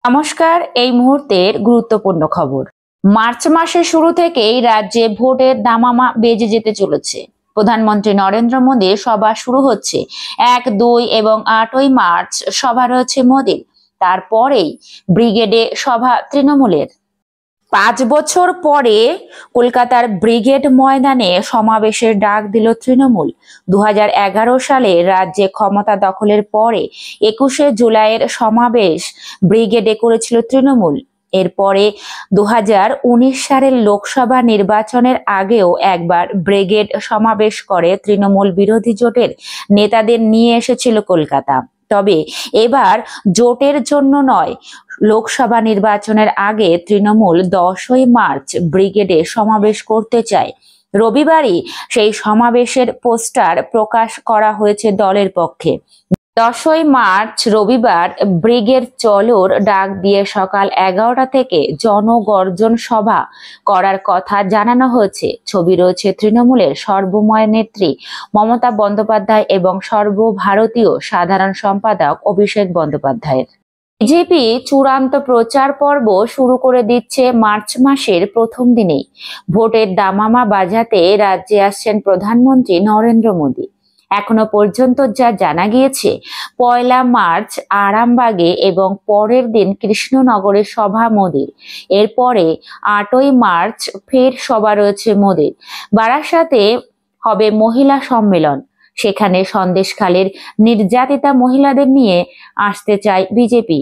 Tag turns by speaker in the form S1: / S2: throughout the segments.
S1: নমস্কার। এই মুহূর্তের গুরুত্বপূর্ণ খবর। মার্চ মাসের শুরু থেকেই রাজ্যে ভোটের দামামা বেজে যেতে চলেছে। প্রধানমন্ত্রী নরেন্দ্র মোদীর সভা শুরু হচ্ছে 1, 2 এবং 8ই মার্চ সভা রয়েছে মোদীর। তারপরেই ব্রিগেডে সভা তৃণমূলের। 5 বছর পরে কলকাতার ব্রিগেড ময়দানে সমাবেশের ডাক দিল তৃণমূল। 2011 সালে রাজ্যে ক্ষমতা দখলের পরে 21শে জুলাইয়ের সমাবেশ ব্রিগেডে করেছিল তৃণমূল। এরপরে 2019 সালের লোকসভা নির্বাচনের আগেও একবার ব্রিগেড সমাবেশ করে তৃণমূল বিরোধী জোটের নেতাদের নিয়ে এসেছিল কলকাতা। তবে এবার জোটের জন্য নয়, লোকসভা নির্বাচনের আগে তৃণমূল 10ই মার্চ ব্রিগেডে সমাবেশ করতে চায়। রবিবারই সেই সমাবেশের পোস্টার প্রকাশ করা হয়েছে দলের পক্ষে। 10ই মার্চ রবিবার ব্রিগেড চলোর ডাক দিয়ে সকাল 11টা থেকে জনগর্জন সভা করার কথা জানানো হয়েছে। ছবি রয়েছে তৃণমূলের সর্বময় নেত্রী মমতা বন্দ্যোপাধ্যায় এবং সর্বভারতীয় সাধারণ সম্পাদক অভিষেক বন্দ্যোপাধ্যায়ের। বিজেপি চূড়ান্ত প্রচার পর্ব শুরু করে দিচ্ছে মার্চ মাসের প্রথম দিনেই। ভোটের দামামা বাজাতে রাজ্যে আসছেন প্রধানমন্ত্রী নরেন্দ্র মোদী। এখনো পর্যন্ত যা জানা গিয়েছে, 1 মার্চ আরামবাগে এবং পরের দিন কৃষ্ণনগরে সভা মোদীর। এরপরে 8ই মার্চ ফের সভা রয়েছে মোদীর। বারাসাতে হবে মহিলা সম্মেলন। সেখানে সন্দেশখালীর নির্যাতিতা মহিলাদের নিয়ে আসতে চায় বিজেপি।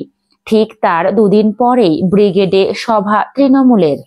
S1: ঠিক তার দুদিন পরেই ব্রিগেডে সভা তৃণমূলের।